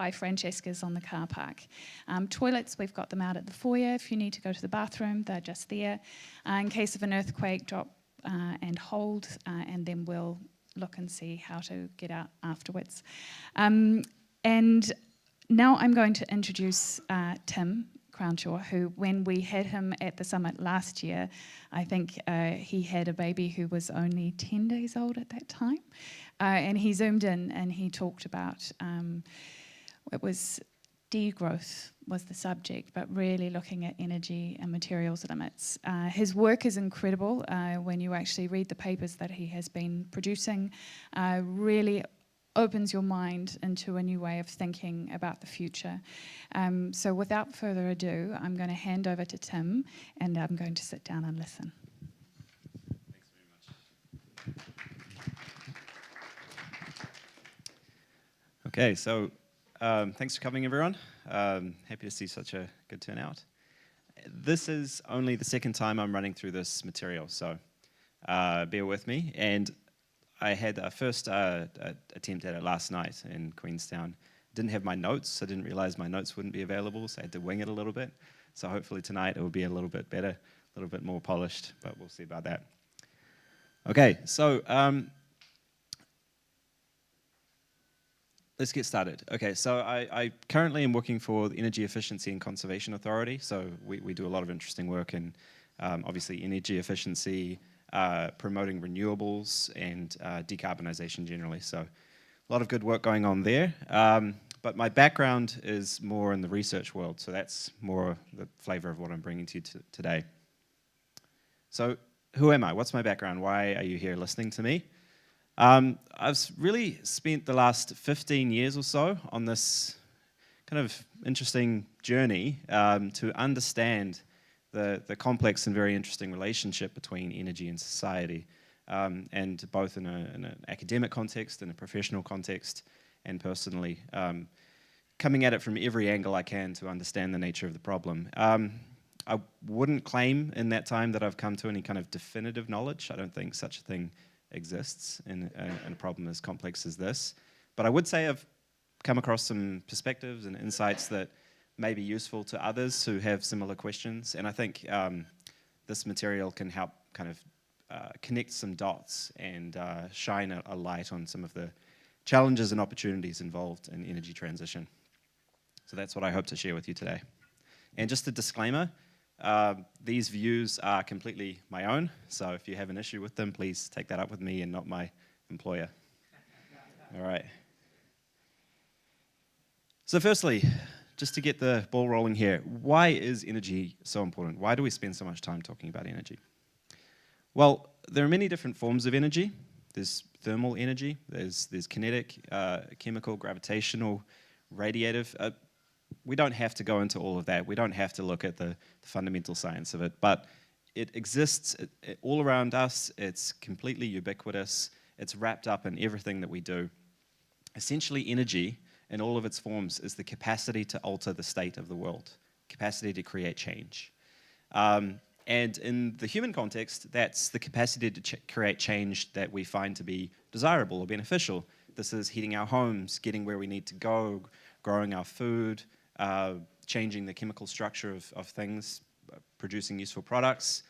by Francesca's on the car park. Toilets, we've got them out at the foyer. If you need to go to the bathroom, they're just there. In case of an earthquake, drop and hold, and then we'll look and see how to get out afterwards. And now I'm going to introduce Tim Crownshaw, who, when we had him at the summit last year, I think he had a baby who was only 10 days old at that time. And he zoomed in and he talked about, it was degrowth was the subject, but really looking at energy and materials limits. His work is incredible when you actually read the papers that he has been producing, really opens your mind into a new way of thinking about the future. So without further ado, I'm going to hand over to Tim, and I'm going to sit down and listen. Thanks very much. Okay, so thanks for coming, everyone. Happy to see such a good turnout. This is only the second time I'm running through this material, so bear with me. And I had a first attempt at it last night in Queenstown. Didn't have my notes, so I didn't realize my notes wouldn't be available, so I had to wing it a little bit. So hopefully tonight it will be a little bit better, a little bit more polished, but we'll see about that. Okay, so let's get started. Okay, so I currently am working for the Energy Efficiency and Conservation Authority, so we do a lot of interesting work in obviously energy efficiency, promoting renewables, and decarbonization generally. So a lot of good work going on there. But my background is more in the research world, so that's more the flavor of what I'm bringing to you today. So who am I? What's my background? Why are you here listening to me? I've really spent the last 15 years or so on this kind of interesting journey to understand the complex and very interesting relationship between energy and society, and both in an academic context, in a professional context, and personally, coming at it from every angle I can to understand the nature of the problem. I wouldn't claim in that time that I've come to any kind of definitive knowledge. I don't think such a thing exists in a problem as complex as this. But I would say I've come across some perspectives and insights that may be useful to others who have similar questions. And I think this material can help kind of connect some dots and shine a light on some of the challenges and opportunities involved in energy transition. So that's what I hope to share with you today. And just a disclaimer, these views are completely my own, so if you have an issue with them, please take that up with me and not my employer. All right. So firstly, just to get the ball rolling here, why is energy so important? Why do we spend so much time talking about energy? Well, there are many different forms of energy. There's thermal energy, there's kinetic, chemical, gravitational, radiative. We don't have to go into all of that. We don't have to look at the fundamental science of it, but it exists all around us. It's completely ubiquitous. It's wrapped up in everything that we do. Essentially, energy in all of its forms is the capacity to alter the state of the world, capacity to create change. And in the human context, that's the capacity to create change that we find to be desirable or beneficial. This is heating our homes, getting where we need to go, growing our food, changing the chemical structure of things, producing useful products.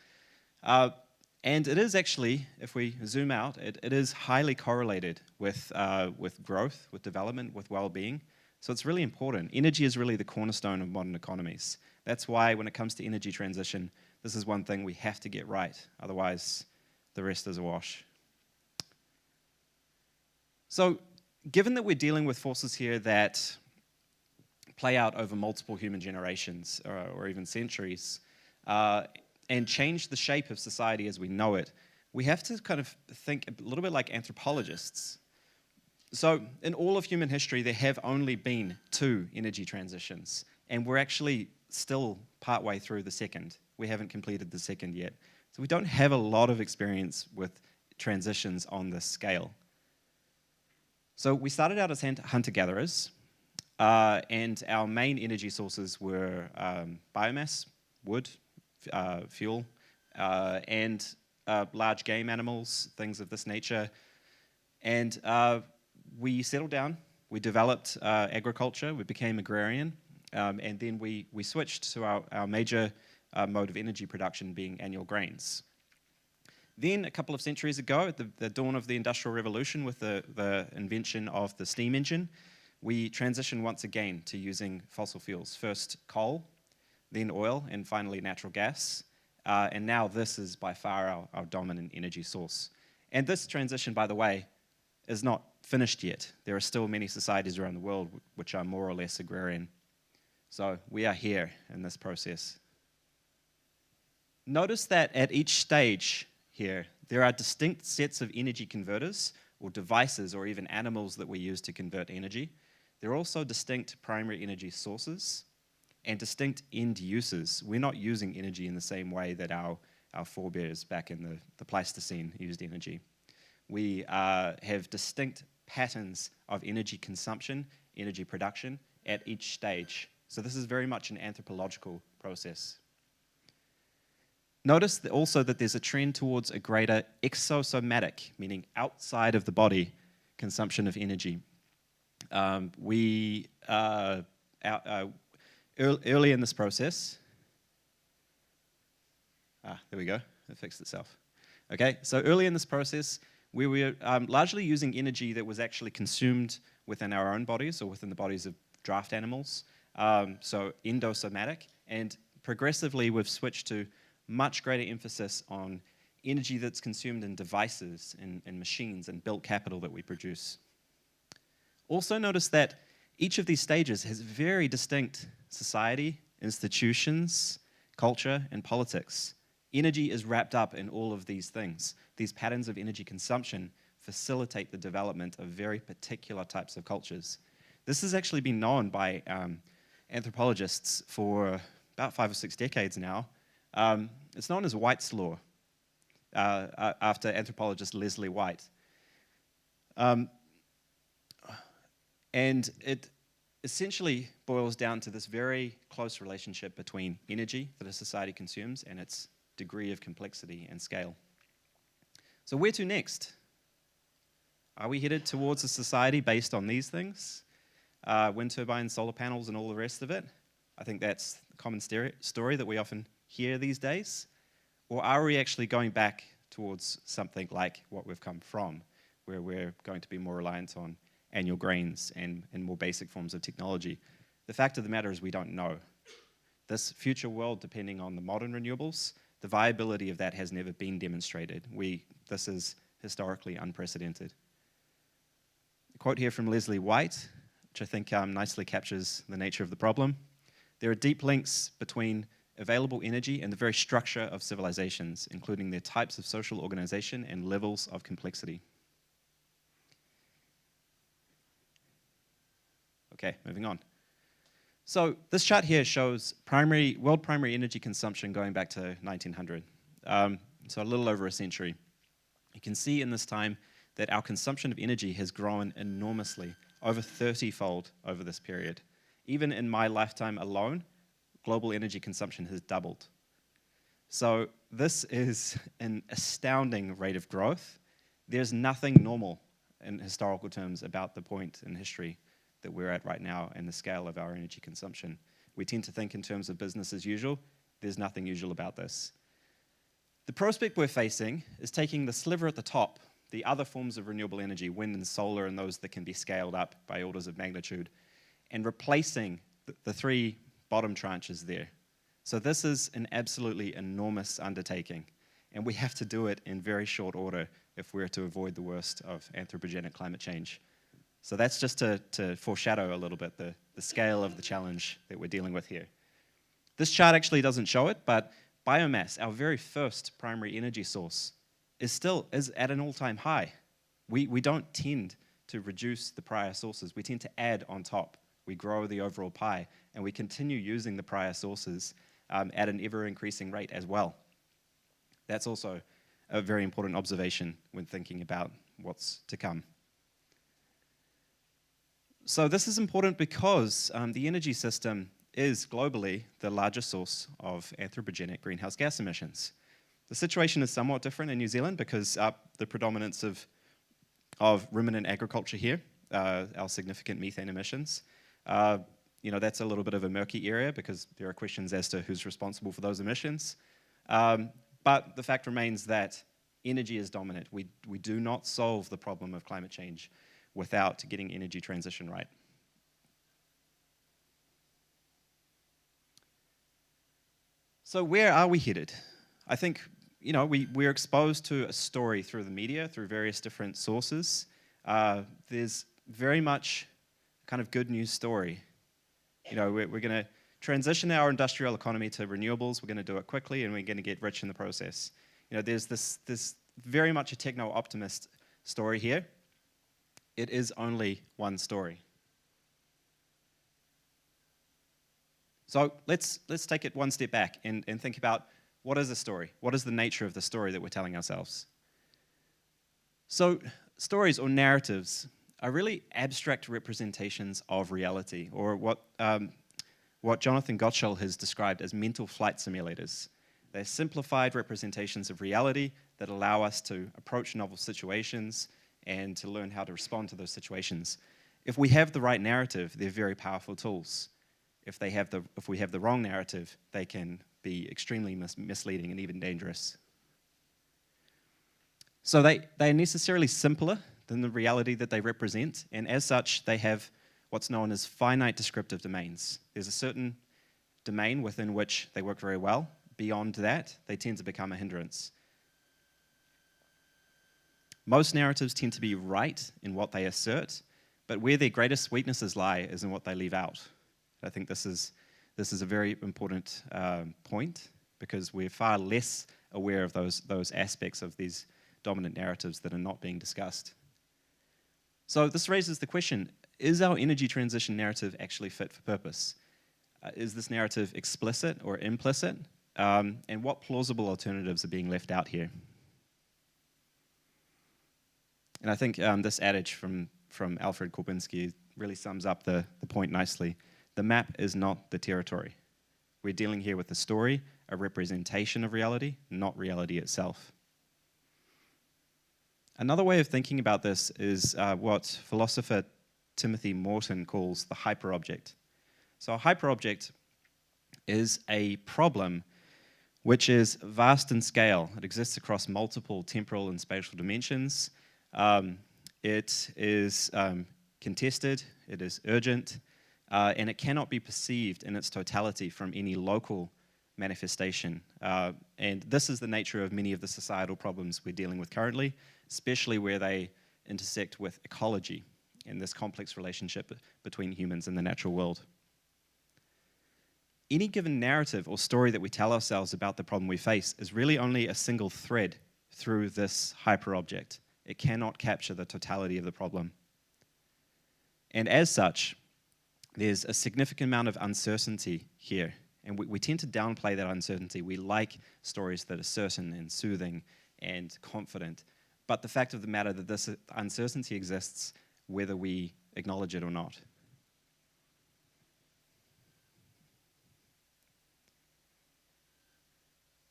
And it is actually, if we zoom out, it is highly correlated with growth, with development, with well-being. So it's really important. Energy is really the cornerstone of modern economies. That's why when it comes to energy transition, this is one thing we have to get right. Otherwise, the rest is a wash. So given that we're dealing with forces here that play out over multiple human generations or even centuries, and change the shape of society as we know it, we have to kind of think a little bit like anthropologists. So in all of human history, there have only been 2 energy transitions, and we're actually still partway through the second. We haven't completed the second yet. So we don't have a lot of experience with transitions on this scale. So we started out as hunter-gatherers, and our main energy sources were biomass, wood, fuel, and large game animals, things of this nature. And we settled down we developed agriculture, we became agrarian, and then we switched to our major mode of energy production being annual grains. Then, a couple of centuries ago, at the dawn of the Industrial Revolution with the invention of the steam engine, we transitioned once again to using fossil fuels. First coal, then oil, and finally natural gas. And now this is by far our dominant energy source. And this transition, by the way, is not finished yet. There are still many societies around the world which are more or less agrarian. So we are here in this process. Notice that at each stage here, there are distinct sets of energy converters or devices or even animals that we use to convert energy. There are also distinct primary energy sources and distinct end uses. We're not using energy in the same way that our forebears back in the Pleistocene used energy. We have distinct patterns of energy consumption, energy production at each stage. So this is very much an anthropological process. Notice also that there's a trend towards a greater exosomatic, meaning outside of the body, consumption of energy. Early in this process, there we go, it fixed itself. Okay, so early in this process, we were largely using energy that was actually consumed within our own bodies or within the bodies of draft animals, so endosomatic, and progressively we've switched to much greater emphasis on energy that's consumed in devices and machines and built capital that we produce. Also notice that each of these stages has very distinct society, institutions, culture, and politics. Energy is wrapped up in all of these things. These patterns of energy consumption facilitate the development of very particular types of cultures. This has actually been known by anthropologists for about 5 or 6 decades now. It's known as White's Law, after anthropologist Leslie White. And it essentially boils down to this very close relationship between energy that a society consumes and its degree of complexity and scale. So where to next? Are we headed towards a society based on these things? Wind turbines, solar panels, and all the rest of it? I think that's the common story that we often hear these days. Or are we actually going back towards something like what we've come from, where we're going to be more reliant on annual grains and more basic forms of technology? The fact of the matter is we don't know. This future world, depending on the modern renewables, the viability of that has never been demonstrated. This is historically unprecedented. A quote here from Leslie White, which I think nicely captures the nature of the problem. There are deep links between available energy and the very structure of civilizations, including their types of social organization and levels of complexity. Okay, moving on. So this chart here shows world primary energy consumption going back to 1900, so a little over a century. You can see in this time that our consumption of energy has grown enormously, over 30-fold over this period. Even in my lifetime alone, global energy consumption has doubled. So this is an astounding rate of growth. There's nothing normal in historical terms about the point in history that we're at right now and the scale of our energy consumption. We tend to think in terms of business as usual. There's nothing usual about this. The prospect we're facing is taking the sliver at the top, the other forms of renewable energy, wind and solar and those that can be scaled up by orders of magnitude, and replacing the 3 bottom tranches there. So this is an absolutely enormous undertaking, and we have to do it in very short order if we're to avoid the worst of anthropogenic climate change. So that's just to foreshadow a little bit the scale of the challenge that we're dealing with here. This chart actually doesn't show it, but biomass, our very first primary energy source, is at an all-time high. We don't tend to reduce the prior sources. We tend to add on top. We grow the overall pie, and we continue using the prior sources at an ever-increasing rate as well. That's also a very important observation when thinking about what's to come. So this is important because the energy system is globally the largest source of anthropogenic greenhouse gas emissions. The situation is somewhat different in New Zealand because the predominance of ruminant agriculture here our significant methane emissions. That's a little bit of a murky area because there are questions as to who's responsible for those emissions. But the fact remains that energy is dominant. We do not solve the problem of climate change without getting energy transition right. So where are we headed? I think, we're exposed to a story through the media, through various different sources. There's very much kind of good news story. We're going to transition our industrial economy to renewables. We're going to do it quickly, and we're going to get rich in the process. There's this very much a techno-optimist story here. It is only one story. So let's take it one step back and think about, what is a story? What is the nature of the story that we're telling ourselves? So stories or narratives are really abstract representations of reality, or what Jonathan Gottschall has described as mental flight simulators. They're simplified representations of reality that allow us to approach novel situations and to learn how to respond to those situations. If we have the right narrative, they're very powerful tools. If we have the wrong narrative, they can be extremely misleading and even dangerous. So they are necessarily simpler than the reality that they represent, and as such, they have what's known as finite descriptive domains. There's a certain domain within which they work very well. Beyond that, they tend to become a hindrance. Most narratives tend to be right in what they assert, but where their greatest weaknesses lie is in what they leave out. I think this is a very important point, because we're far less aware of those aspects of these dominant narratives that are not being discussed. So this raises the question, is our energy transition narrative actually fit for purpose? Is this narrative explicit or implicit? And what plausible alternatives are being left out here? And I think this adage from Alfred Korbinski really sums up the point nicely. The map is not the territory. We're dealing here with a story, a representation of reality, not reality itself. Another way of thinking about this is what philosopher Timothy Morton calls the hyperobject. So a hyperobject is a problem which is vast in scale. It exists across multiple temporal and spatial dimensions. It is contested, it is urgent, and it cannot be perceived in its totality from any local manifestation. And this is the nature of many of the societal problems we're dealing with currently, especially where they intersect with ecology and this complex relationship between humans and the natural world. Any given narrative or story that we tell ourselves about the problem we face is really only a single thread through this hyperobject. It cannot capture the totality of the problem. And as such, there's a significant amount of uncertainty here. And we tend to downplay that uncertainty. We like stories that are certain and soothing and confident. But the fact of the matter that this uncertainty exists whether we acknowledge it or not.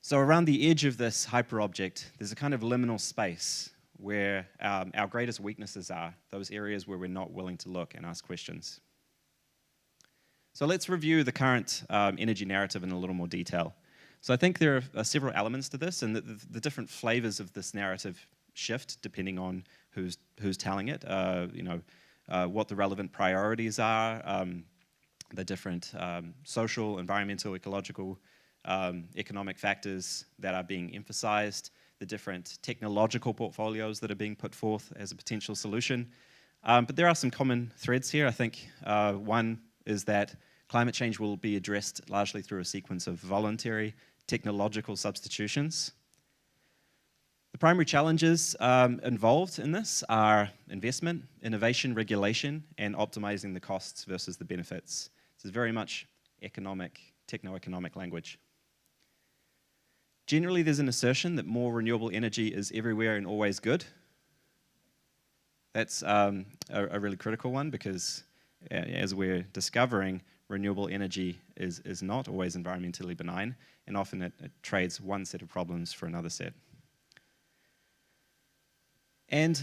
So around the edge of this hyperobject, there's a kind of liminal space where our greatest weaknesses are, those areas where we're not willing to look and ask questions. So let's review the current energy narrative in a little more detail. So I think there are several elements to this, and the different flavors of this narrative shift depending on who's telling it. What the relevant priorities are, the different social, environmental, ecological, economic factors that are being emphasized, the different technological portfolios that are being put forth as a potential solution. But there are some common threads here. I think one is that climate change will be addressed largely through a sequence of voluntary technological substitutions. The primary challenges involved in this are investment, innovation, regulation, and optimizing the costs versus the benefits. This is very much techno-economic language. Generally, there's an assertion that more renewable energy is everywhere and always good. That's a really critical one because, as we're discovering, renewable energy is not always environmentally benign, and often it trades one set of problems for another set. And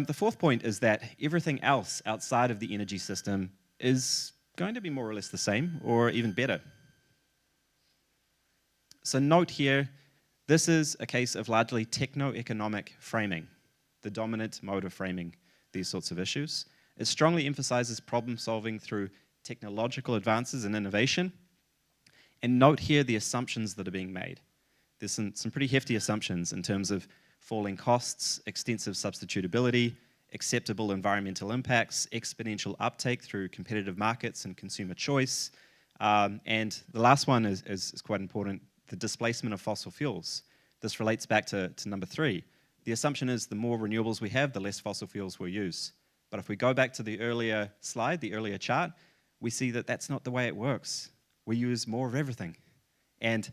the fourth point is that everything else outside of the energy system is going to be more or less the same, or even better. So note here, this is a case of largely techno-economic framing, the dominant mode of framing these sorts of issues. It strongly emphasizes problem solving through technological advances and innovation. And note here the assumptions that are being made. There's some pretty hefty assumptions in terms of falling costs, extensive substitutability, acceptable environmental impacts, exponential uptake through competitive markets and consumer choice. And the last one is quite important, the displacement of fossil fuels. This relates back to number 3. The assumption is the more renewables we have, the less fossil fuels we'll use. But if we go back to the earlier slide, the earlier chart, we see that that's not the way it works. We use more of everything. And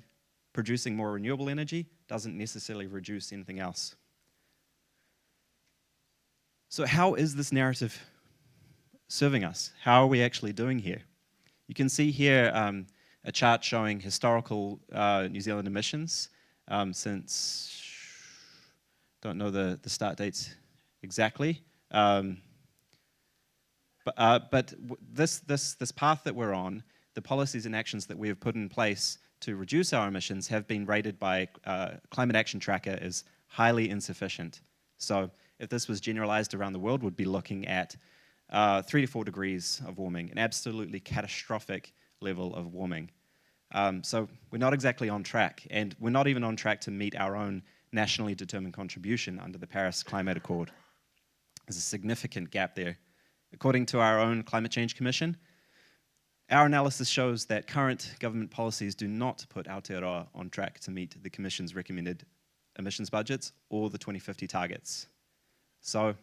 producing more renewable energy doesn't necessarily reduce anything else. So how is this narrative serving us? How are we actually doing here? You can see here a chart showing historical New Zealand emissions since, don't know the start dates exactly, but this path that we're on, the policies and actions that we have put in place to reduce our emissions have been rated by Climate Action Tracker as highly insufficient. So if this was generalized around the world, we'd be looking at 3 to 4 degrees of warming, an absolutely catastrophic level of warming. So we're not exactly on track, and we're not even on track to meet our own nationally determined contribution under the Paris Climate Accord. There's a significant gap there. According to our own Climate Change Commission, our analysis shows that current government policies do not put Aotearoa on track to meet the Commission's recommended emissions budgets or the 2050 targets. So,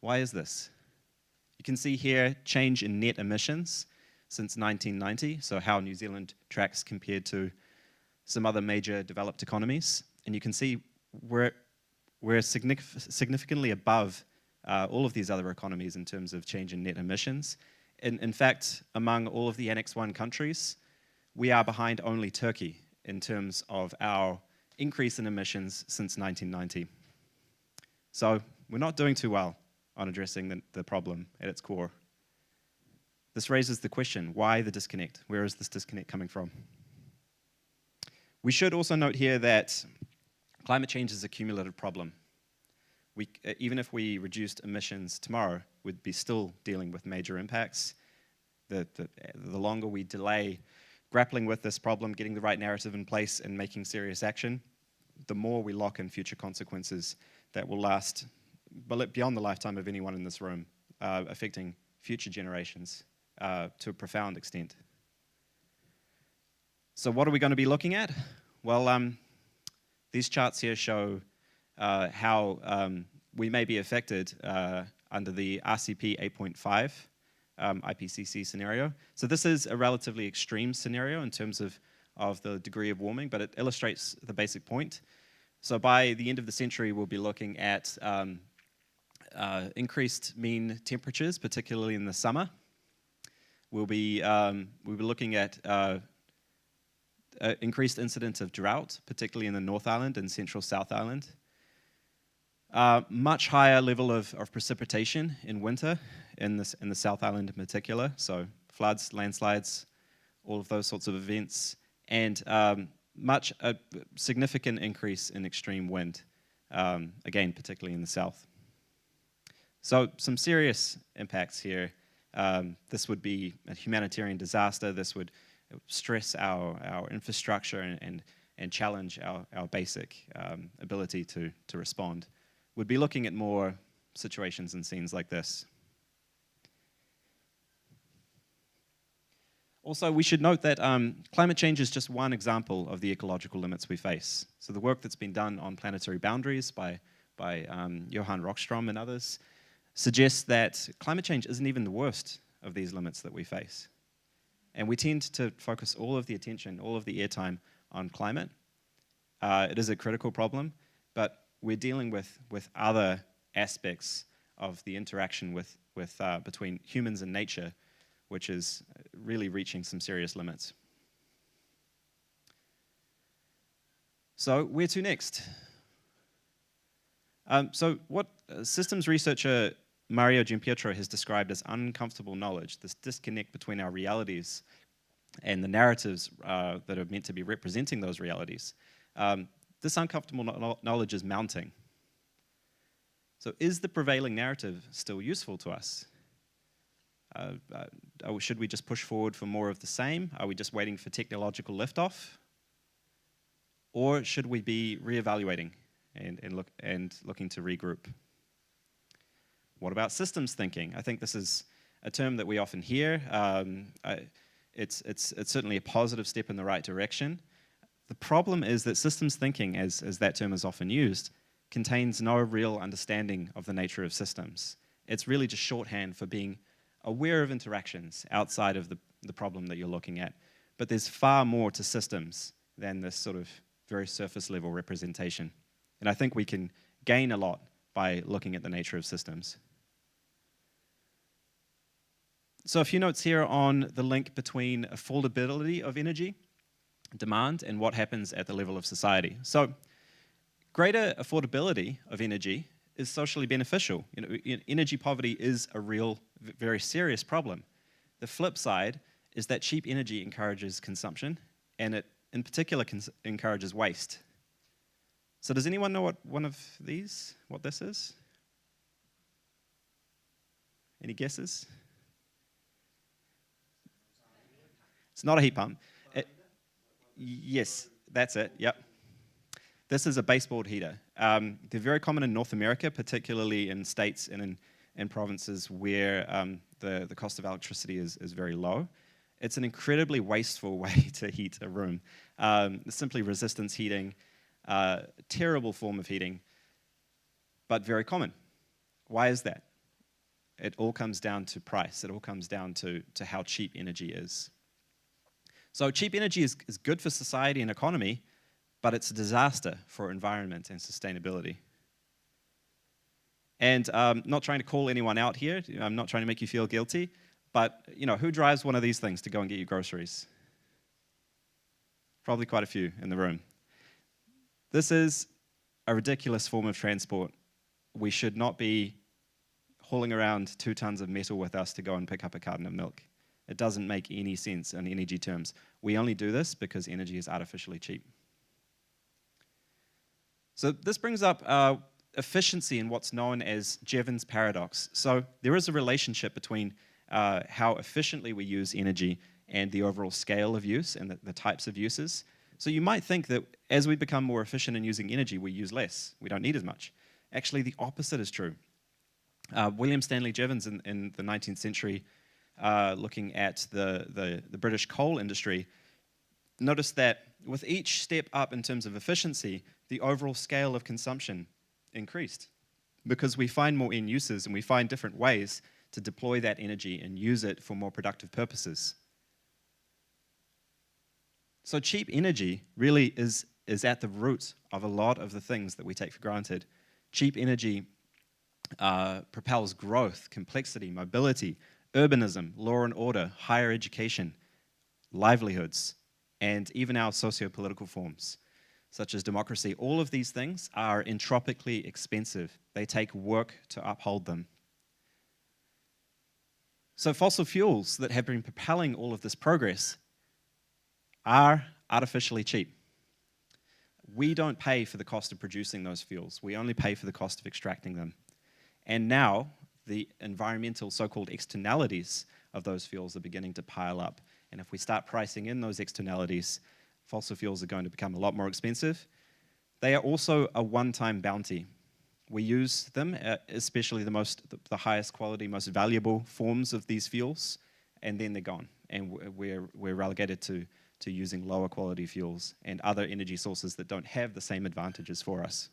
why is this? You can see here change in net emissions since 1990, so how New Zealand tracks compared to some other major developed economies. And you can see we're significantly above all of these other economies in terms of change in net emissions. In fact, among all of the Annex I countries, we are behind only Turkey in terms of our increase in emissions since 1990. So we're not doing too well on addressing the problem at its core. This raises the question, why the disconnect? Where is this disconnect coming from? We should also note here that climate change is a cumulative problem. Even if we reduced emissions tomorrow, we'd be still dealing with major impacts. The longer we delay grappling with this problem, getting the right narrative in place and making serious action, the more we lock in future consequences that will last beyond the lifetime of anyone in this room, affecting future generations to a profound extent. So what are we going to be looking at? Well, these charts here show how we may be affected under the RCP 8.5 IPCC scenario. So this is a relatively extreme scenario in terms of the degree of warming, but it illustrates the basic point. So by the end of the century, we'll be looking at increased mean temperatures, particularly in the summer. We'll be looking at increased incidence of drought, particularly in the North Island and Central South Island. Much higher level of precipitation in winter in the South Island in particular, so floods, landslides, all of those sorts of events, and a significant increase in extreme wind, again, particularly in the south. So some serious impacts here. This would be a humanitarian disaster. This would stress our infrastructure and challenge our basic ability to respond. We'd be looking at more situations and scenes like this. Also, we should note that climate change is just one example of the ecological limits we face. So the work that's been done on planetary boundaries by Johan Rockström and others suggests that climate change isn't even the worst of these limits that we face. And we tend to focus all of the attention, all of the airtime on climate. It is a critical problem, but we're dealing with other aspects of the interaction between humans and nature, which is really reaching some serious limits. So where to next? So what systems researcher Mario Giampietro has described as uncomfortable knowledge, this disconnect between our realities and the narratives that are meant to be representing those realities. This uncomfortable knowledge is mounting. So is the prevailing narrative still useful to us? Should we just push forward for more of the same? Are we just waiting for technological liftoff? Or should we be reevaluating and looking to regroup? What about systems thinking? I think this is a term that we often hear. It's certainly a positive step in the right direction. The problem is that systems thinking, as that term is often used, contains no real understanding of the nature of systems. It's really just shorthand for being aware of interactions outside of the problem that you're looking at. But there's far more to systems than this sort of very surface level representation. And I think we can gain a lot by looking at the nature of systems. So a few notes here on the link between affordability of energy, demand, and what happens at the level of society. So greater affordability of energy is socially beneficial. Energy poverty is a real, very serious problem. The flip side is that cheap energy encourages consumption, and it in particular encourages waste. So does anyone know what this is? Any guesses? It's not a heat pump. Yes, that's it, yep. This is a baseboard heater. They're very common in North America, particularly in states and in provinces where the cost of electricity is very low. It's an incredibly wasteful way to heat a room. Simply resistance heating, terrible form of heating, but very common. Why is that? It all comes down to price. It all comes down to how cheap energy is. So cheap energy is good for society and economy, but it's a disaster for environment and sustainability. And not trying to call anyone out here, I'm not trying to make you feel guilty, but who drives one of these things to go and get your groceries? Probably quite a few in the room. This is a ridiculous form of transport. We should not be hauling around 2 tons of metal with us to go and pick up a carton of milk. It doesn't make any sense in energy terms. We only do this because energy is artificially cheap. So this brings up efficiency in what's known as Jevons paradox. So there is a relationship between how efficiently we use energy and the overall scale of use and the types of uses. So you might think that as we become more efficient in using energy, we use less. We don't need as much. Actually, the opposite is true. William Stanley Jevons in the 19th century, looking at the British coal industry, noticed that with each step up in terms of efficiency, the overall scale of consumption increased because we find more end uses and we find different ways to deploy that energy and use it for more productive purposes. So cheap energy really is at the root of a lot of the things that we take for granted. Cheap energy propels growth, complexity, mobility, urbanism, law and order, higher education, livelihoods, and even our socio-political forms, such as democracy. All of these things are entropically expensive. They take work to uphold them. So fossil fuels that have been propelling all of this progress are artificially cheap. We don't pay for the cost of producing those fuels. We only pay for the cost of extracting them. And now, the environmental so-called externalities of those fuels are beginning to pile up. And if we start pricing in those externalities, fossil fuels are going to become a lot more expensive. They are also a one-time bounty. We use them, especially the highest quality, most valuable forms of these fuels, and then they're gone. And we're relegated to using lower quality fuels and other energy sources that don't have the same advantages for us.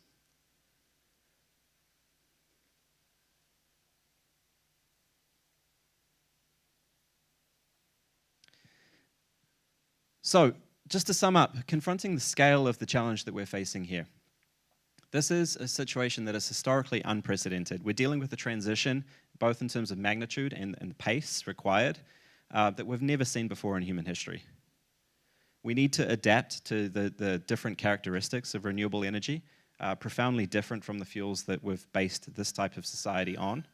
So, just to sum up, confronting the scale of the challenge that we're facing here. This is a situation that is historically unprecedented. We're dealing with a transition, both in terms of magnitude and pace required, that we've never seen before in human history. We need to adapt to the different characteristics of renewable energy. profoundly different from the fuels that we've based this type of society on.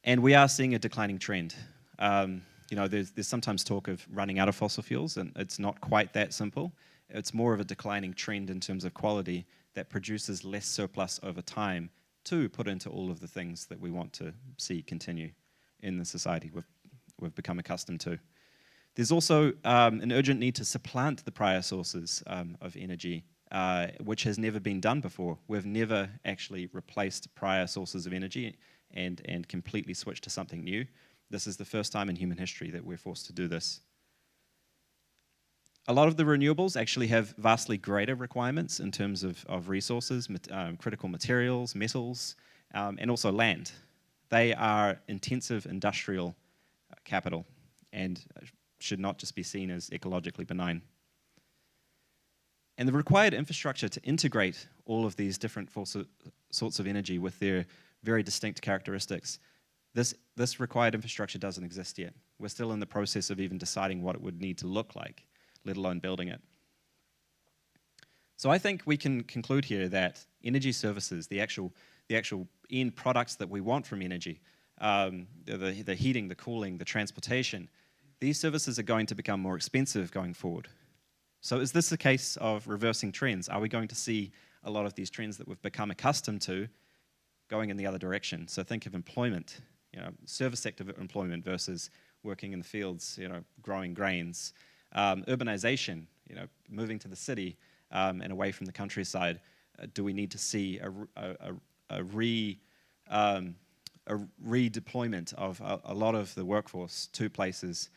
And we are seeing a declining trend. There's sometimes talk of running out of fossil fuels, and it's not quite that simple. It's more of a declining trend in terms of quality that produces less surplus over time to put into all of the things that we want to see continue in the society we've become accustomed to. There's also an urgent need to supplant the prior sources of energy, which has never been done before. We've never actually replaced prior sources of energy and completely switched to something new. This is the first time in human history that we're forced to do this. A lot of the renewables actually have vastly greater requirements in terms of resources, critical materials, metals, and also land. They are intensive industrial capital and should not just be seen as ecologically benign. And the required infrastructure to integrate all of these different sorts of energy with their very distinct characteristics, this required infrastructure doesn't exist yet. We're still in the process of even deciding what it would need to look like, let alone building it. So I think we can conclude here that energy services, the actual end products that we want from energy, the heating, the cooling, the transportation, these services are going to become more expensive going forward. So is this a case of reversing trends? Are we going to see a lot of these trends that we've become accustomed to going in the other direction? So think of employment, service sector employment versus working in the fields, growing grains. Urbanization, moving to the city and away from the countryside. Do we need to see a redeployment of a lot of the workforce to places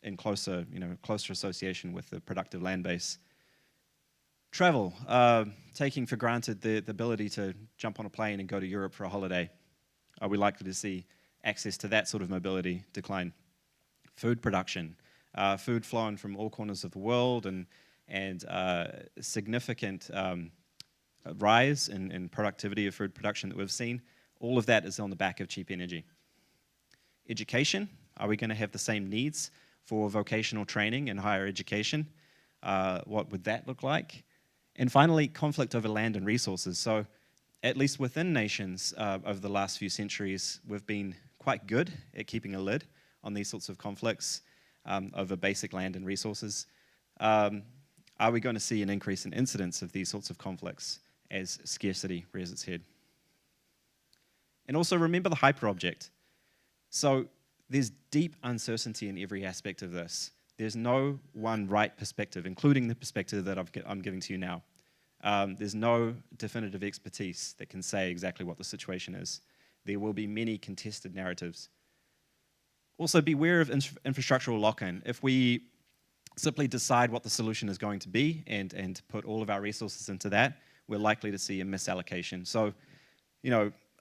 in closer association with the productive land base? Travel, taking for granted the ability to jump on a plane and go to Europe for a holiday. Are we likely to see access to that sort of mobility decline? Food production, food flowing from all corners of the world, and significant rise in productivity of food production that we've seen. All of that is on the back of cheap energy. Education, are we going to have the same needs for vocational training and higher education? What would that look like? And finally, conflict over land and resources. So at least within nations over the last few centuries, we've been quite good at keeping a lid on these sorts of conflicts over basic land and resources. Are we going to see an increase in incidence of these sorts of conflicts as scarcity rears its head? And also remember the hyperobject. So there's deep uncertainty in every aspect of this. There's no one right perspective, including the perspective that I'm giving to you now. There's no definitive expertise that can say exactly what the situation is. There will be many contested narratives. Also, beware of infrastructural lock-in. If we simply decide what the solution is going to be and put all of our resources into that, we're likely to see a misallocation. So,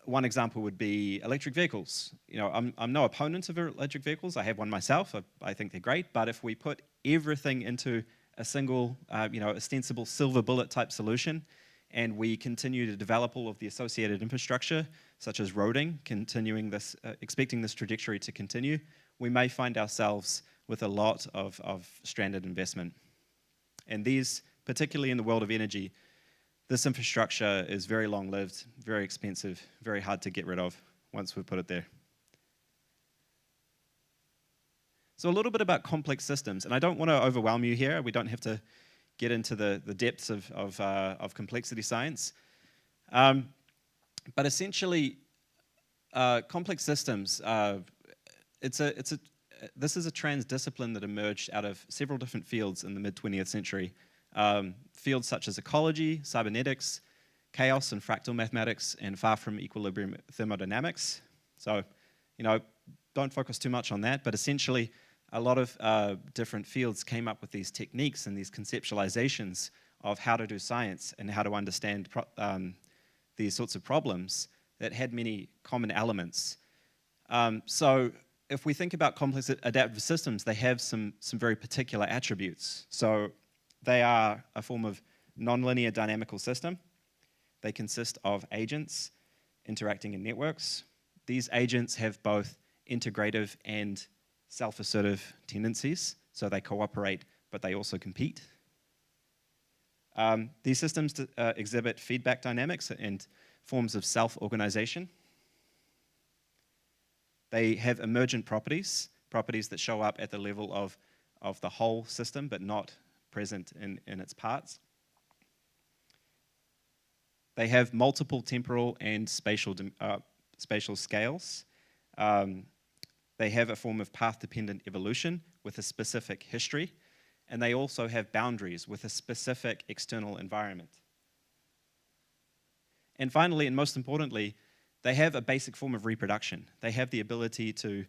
one example would be electric vehicles. I'm no opponent of electric vehicles. I have one myself. I think they're great. But if we put everything into a single, ostensible silver bullet type solution, and we continue to develop all of the associated infrastructure, such as roading, expecting this trajectory to continue, we may find ourselves with a lot of stranded investment. And these, particularly in the world of energy, this infrastructure is very long-lived, very expensive, very hard to get rid of once we've put it there. So a little bit about complex systems, and I don't want to overwhelm you here. We don't have to get into the depths of complexity science. But essentially, complex systems, this is a transdiscipline that emerged out of several different fields in the mid-20th century. Fields such as ecology, cybernetics, chaos and fractal mathematics, and far from equilibrium thermodynamics. So, don't focus too much on that, but essentially a lot of different fields came up with these techniques and these conceptualizations of how to do science and how to understand these sorts of problems that had many common elements. So if we think about complex adaptive systems, they have some very particular attributes. So they are a form of nonlinear dynamical system. They consist of agents interacting in networks. These agents have both integrative and self-assertive tendencies, so they cooperate, but they also compete. These systems exhibit feedback dynamics and forms of self-organization. They have emergent properties, properties that show up at the level of the whole system, but not present in its parts. They have multiple temporal and spatial scales. They have a form of path-dependent evolution with a specific history, and they also have boundaries with a specific external environment. And finally, and most importantly, they have a basic form of reproduction. They have the ability to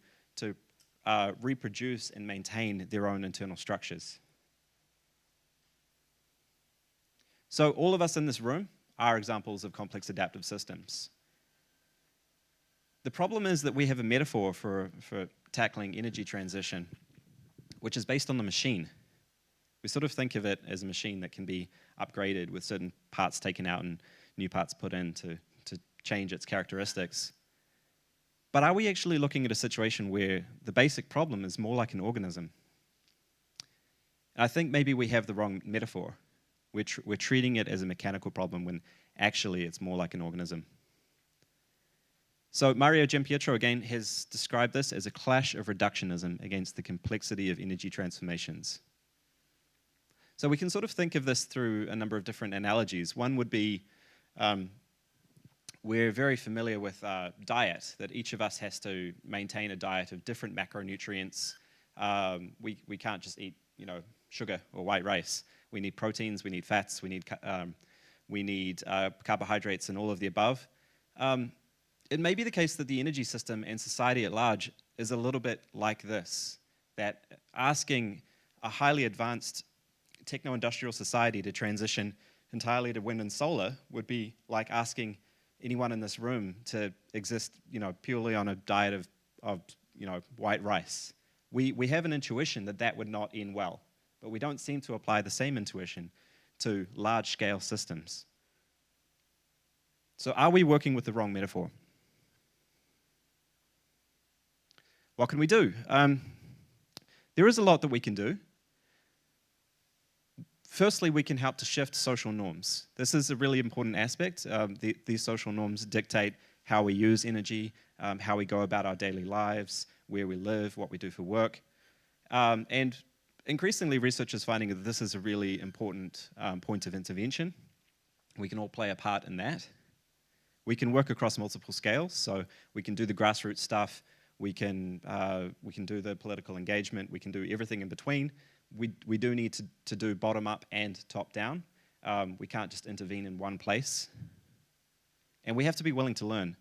reproduce and maintain their own internal structures. So all of us in this room are examples of complex adaptive systems. The problem is that we have a metaphor for tackling energy transition, which is based on the machine. We sort of think of it as a machine that can be upgraded with certain parts taken out and new parts put in to change its characteristics. But are we actually looking at a situation where the basic problem is more like an organism? I think maybe we have the wrong metaphor. We're treating it as a mechanical problem when actually it's more like an organism. So Mario Giampietro, again, has described this as a clash of reductionism against the complexity of energy transformations. So we can sort of think of this through a number of different analogies. One would be, we're very familiar with diet, that each of us has to maintain a diet of different macronutrients. We can't just eat, sugar or white rice. We need proteins, we need fats, we need carbohydrates and all of the above. It may be the case that the energy system and society at large is a little bit like this, that asking a highly advanced techno-industrial society to transition entirely to wind and solar would be like asking anyone in this room to exist, purely on a diet of white rice. We have an intuition that would not end well, but we don't seem to apply the same intuition to large-scale systems. So are we working with the wrong metaphor? What can we do? There is a lot that we can do. Firstly, we can help to shift social norms. This is a really important aspect. These social norms dictate how we use energy, how we go about our daily lives, where we live, what we do for work. And increasingly, research is finding that this is a really important point of intervention. We can all play a part in that. We can work across multiple scales, so we can do the grassroots stuff, we can do the political engagement, we can do everything in between. We do need to do bottom-up and top-down. We can't just intervene in one place. And we have to be willing to learn.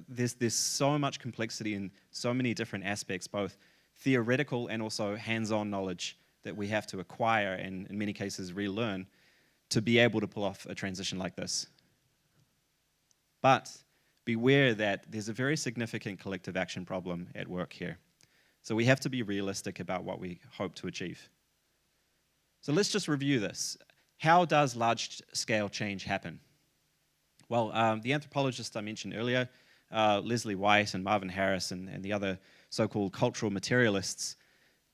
There's so much complexity in so many different aspects, both theoretical and also hands-on knowledge that we have to acquire and in many cases relearn to be able to pull off a transition like this. But beware that there's a very significant collective action problem at work here. So we have to be realistic about what we hope to achieve. So let's just review this. How does large-scale change happen? Well, the anthropologists I mentioned earlier, Leslie White and Marvin Harris and the other so-called cultural materialists,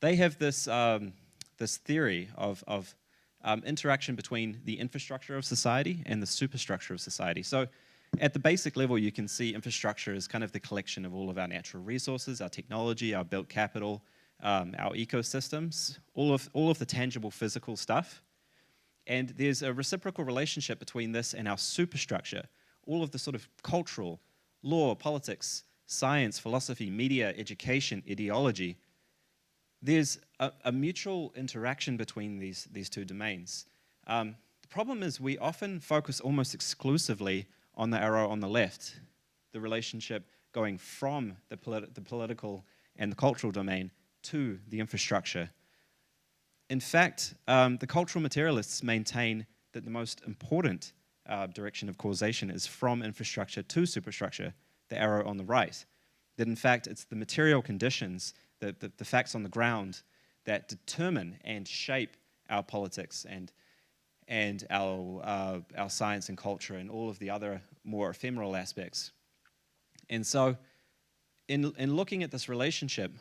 they have this theory of interaction between the infrastructure of society and the superstructure of society. So at the basic level, you can see infrastructure as kind of the collection of all of our natural resources, our technology, our built capital, our ecosystems, all of the tangible physical stuff. And there's a reciprocal relationship between this and our superstructure, all of the sort of cultural, law, politics, science, philosophy, media, education, ideology. There's a mutual interaction between these two domains. The problem is we often focus almost exclusively on the arrow on the left, the relationship going from the political and the cultural domain to the infrastructure. In fact, the cultural materialists maintain that the most important direction of causation is from infrastructure to superstructure, the arrow on the right. That in fact, it's the material conditions, the facts on the ground that determine and shape our politics and our science and culture and all of the other more ephemeral aspects. And so in looking at this relationship,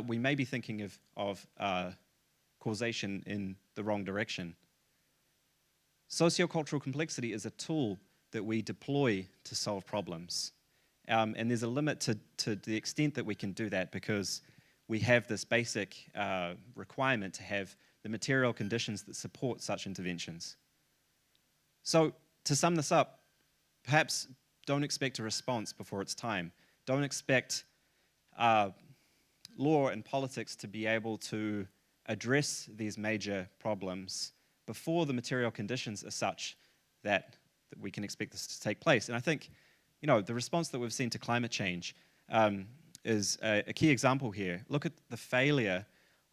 we may be thinking of causation in the wrong direction. Sociocultural complexity is a tool that we deploy to solve problems. And there's a limit to the extent that we can do that, because we have this basic requirement to have the material conditions that support such interventions. So to sum this up, perhaps don't expect a response before it's time. Don't expect law and politics to be able to address these major problems before the material conditions are such that we can expect this to take place. And I think, the response that we've seen to climate change is a key example here. Look at the failure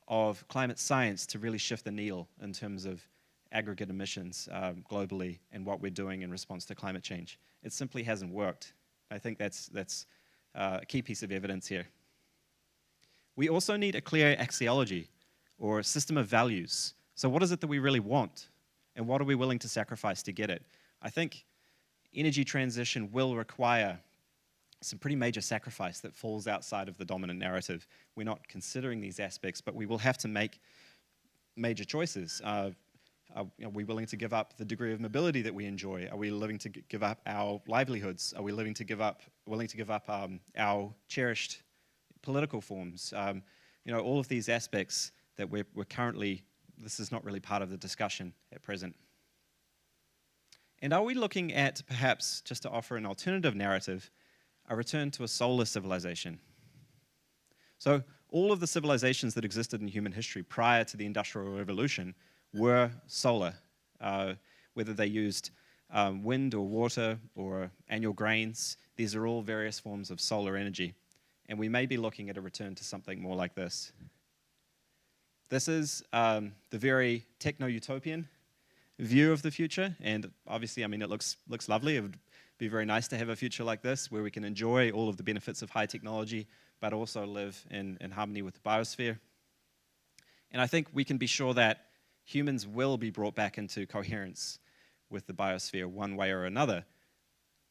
of climate science to really shift the needle in terms of aggregate emissions globally and what we're doing in response to climate change. It simply hasn't worked. I think that's a key piece of evidence here. We also need a clear axiology, or a system of values. So what is it that we really want? And what are we willing to sacrifice to get it? I think energy transition will require some pretty major sacrifice that falls outside of the dominant narrative. We're not considering these aspects, but we will have to make major choices. Are we willing to give up the degree of mobility that we enjoy? Are we willing to give up our livelihoods? Are we willing to give up our cherished political forms? All of these aspects that we're currently, this is not really part of the discussion at present. And are we looking at, perhaps, just to offer an alternative narrative, a return to a solar civilization? So all of the civilizations that existed in human history prior to the Industrial Revolution were solar, whether they used wind or water or annual grains. These are all various forms of solar energy. And we may be looking at a return to something more like this. This is the very techno-utopian view of the future, and obviously, it looks lovely. It would be very nice to have a future like this, where we can enjoy all of the benefits of high technology, but also live in harmony with the biosphere. And I think we can be sure that humans will be brought back into coherence with the biosphere one way or another.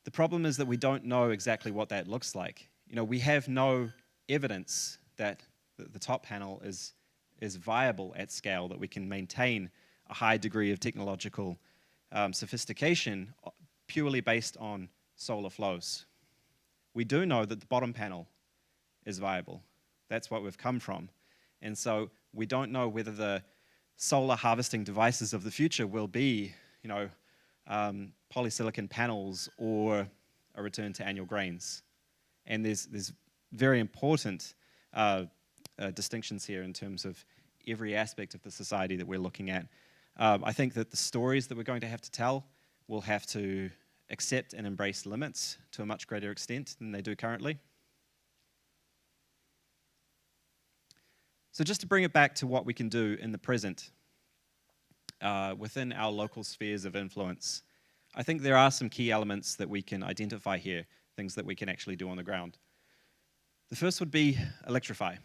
The problem is that we don't know exactly what that looks like. We have no evidence that the top panel is viable at scale, that we can maintain a high degree of technological sophistication purely based on solar flows. We do know that the bottom panel is viable. That's what we've come from. And so we don't know whether the solar harvesting devices of the future will be, polysilicon panels or a return to annual grains. And there's very important distinctions here in terms of every aspect of the society that we're looking at. I think that the stories that we're going to have to tell will have to accept and embrace limits to a much greater extent than they do currently. So just to bring it back to what we can do in the present within our local spheres of influence, I think there are some key elements that we can identify here, things that we can actually do on the ground. The first would be electrify.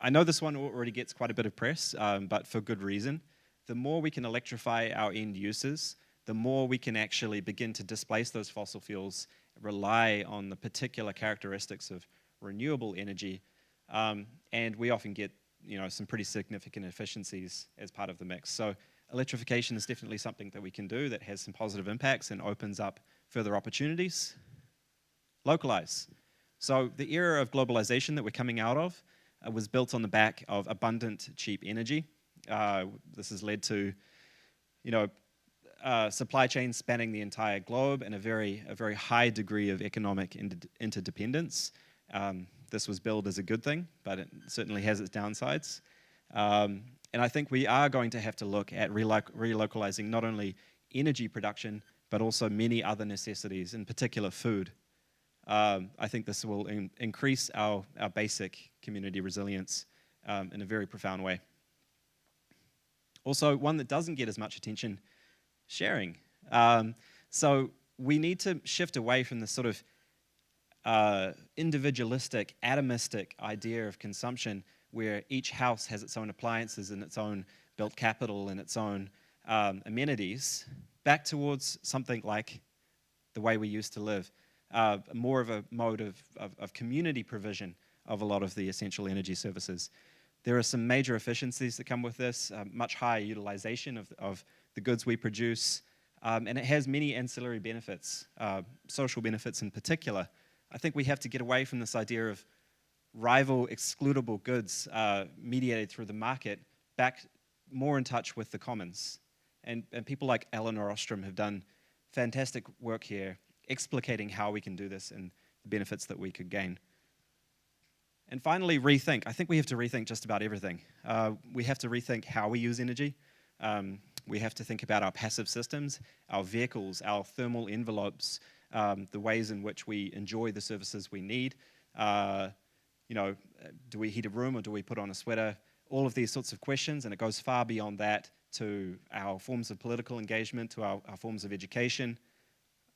I know this one already gets quite a bit of press, but for good reason. The more we can electrify our end users, the more we can actually begin to displace those fossil fuels, rely on the particular characteristics of renewable energy, and we often get some pretty significant efficiencies as part of the mix. So electrification is definitely something that we can do that has some positive impacts and opens up further opportunities. Localize. So the era of globalization that we're coming out of was built on the back of abundant, cheap energy. This has led to, supply chains spanning the entire globe and a very high degree of economic interdependence. This was billed as a good thing, but it certainly has its downsides. And I think we are going to have to look at relocalizing not only energy production, but also many other necessities, in particular food. I think this will increase our basic community resilience in a very profound way. Also, one that doesn't get as much attention, sharing. So we need to shift away from this sort of individualistic, atomistic idea of consumption where each house has its own appliances and its own built capital and its own amenities, back towards something like the way we used to live, more of a mode of community provision of a lot of the essential energy services. There are some major efficiencies that come with this, much higher utilization of the goods we produce, And it has many ancillary benefits, social benefits in particular. I think we have to get away from this idea of rival excludable goods mediated through the market, back more in touch with the commons. And people like Eleanor Ostrom have done fantastic work here, explicating how we can do this and the benefits that we could gain. And finally, rethink. I think we have to rethink just about everything. We have to rethink how we use energy. We have to think about our passive systems, our vehicles, our thermal envelopes, the ways in which we enjoy the services we need. Do we heat a room or do we put on a sweater? All of these sorts of questions, and it goes far beyond that to our forms of political engagement, to our forms of education.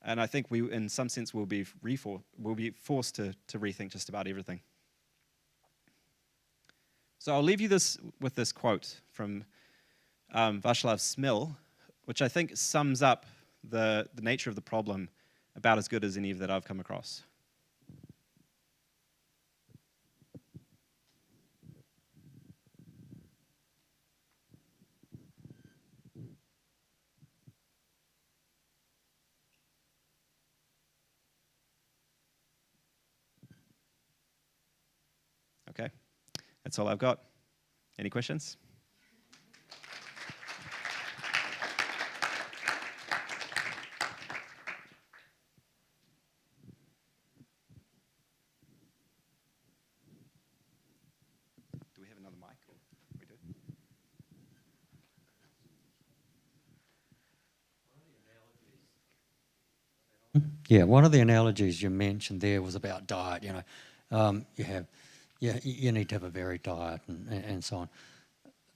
And I think we, in some sense, will be forced to rethink just about everything. So I'll leave you with this quote from Václav Smil, which I think sums up the nature of the problem about as good as any that I've come across. Okay, that's all I've got. Any questions? Do we have another mic? We do. Yeah, one of the analogies you mentioned there was about diet. You need to have a varied diet and so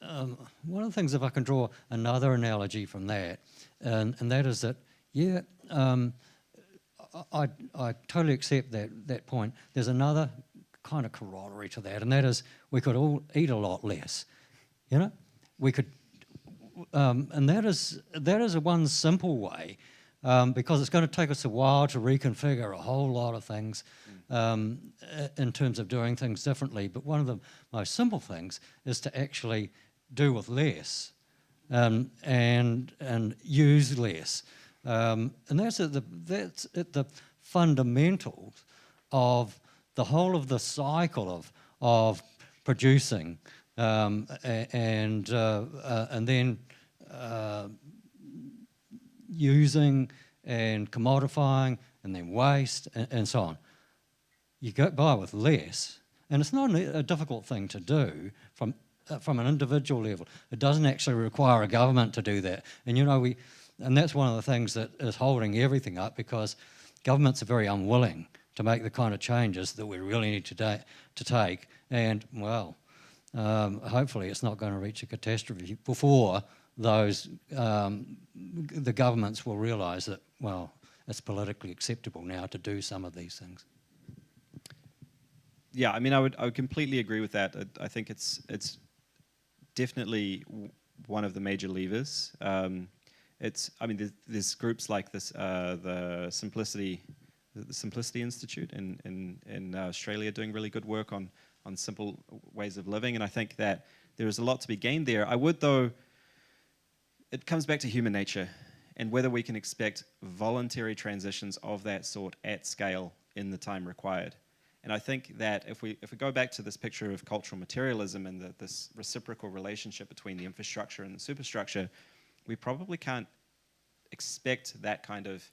on. One of the things, if I can draw another analogy from that, and that is that, I totally accept that point. There's another kind of corollary to that, and that is we could all eat a lot less. We could, and that is a one simple way. Because it's going to take us a while to reconfigure a whole lot of things in terms of doing things differently. But one of the most simple things is to actually do with less and use less. And that's at the fundamentals of the whole of the cycle of producing and then using and commodifying and then waste and so on. You go by with less, and it's not a difficult thing to do from an individual level. It doesn't actually require a government to do that. And and that's one of the things that is holding everything up, because governments are very unwilling to make the kind of changes that we really need to take. And hopefully it's not going to reach a catastrophe before the governments will realise that, it's politically acceptable now to do some of these things. Yeah, I mean, I would completely agree with that. I think it's definitely one of the major levers. There's groups like this, the Simplicity Institute in Australia, doing really good work on simple ways of living, and I think that there is a lot to be gained there. I would, though. It comes back to human nature and whether we can expect voluntary transitions of that sort at scale in the time required. And I think that if we go back to this picture of cultural materialism and this reciprocal relationship between the infrastructure and the superstructure, we probably can't expect that kind of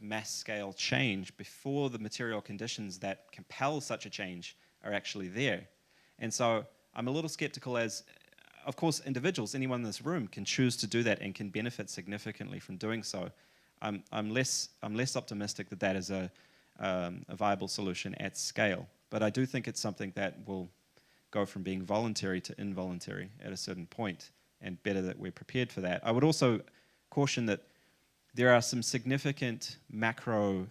mass scale change before the material conditions that compel such a change are actually there. And so I'm a little skeptical, as of course, individuals, anyone in this room can choose to do that and can benefit significantly from doing so. I'm less optimistic that is a viable solution at scale. But I do think it's something that will go from being voluntary to involuntary at a certain point, and better that we're prepared for that. I would also caution that there are some significant macro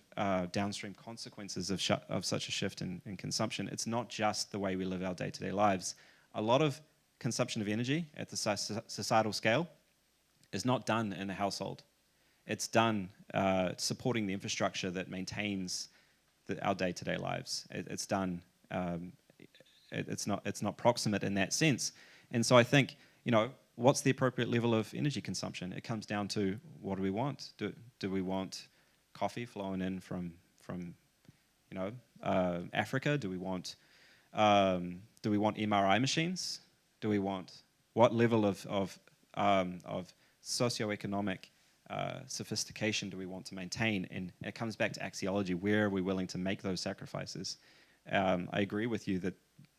downstream consequences of such a shift in consumption. It's not just the way we live our day-to-day lives. A lot of consumption of energy at the societal scale is not done in the household. It's done supporting the infrastructure that maintains our day-to-day lives. It's done. It's not proximate in that sense. And so I think what's the appropriate level of energy consumption? It comes down to, what do we want? Do we want coffee flowing in from Africa? Do we want MRI machines? Do we want, what level of socioeconomic sophistication do we want to maintain? And it comes back to axiology. Where are we willing to make those sacrifices? I agree with you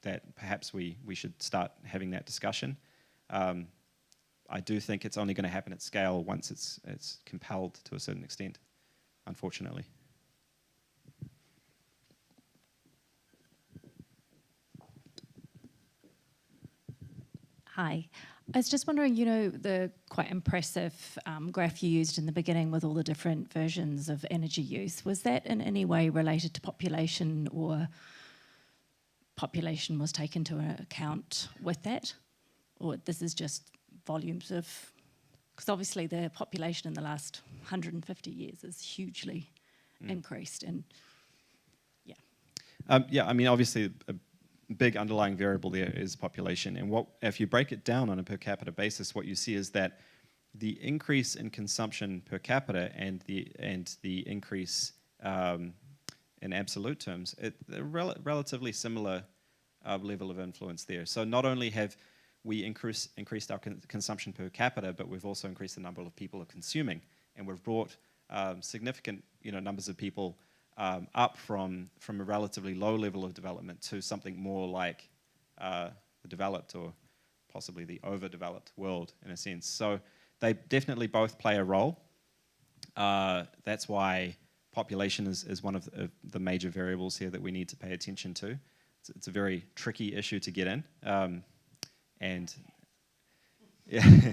that perhaps we should start having that discussion. I do think it's only going to happen at scale once it's compelled to a certain extent, unfortunately. Hi. I was just wondering, the quite impressive graph you used in the beginning with all the different versions of energy use, was that in any way related to population, or population was taken into account with that? Or this is just volumes of, because obviously the population in the last 150 years is hugely increased, and yeah, I mean, obviously a big underlying variable there is population, and if you break it down on a per capita basis, what you see is that the increase in consumption per capita and the increase in absolute terms, they're relatively similar level of influence there. So not only have we increased our consumption per capita, but we've also increased the number of people consuming, and we've brought significant numbers of people up from a relatively low level of development to something more like the developed, or possibly the overdeveloped world in a sense. So they definitely both play a role. That's why population is one of the major variables here that we need to pay attention to. It's a very tricky issue to get in. And yeah,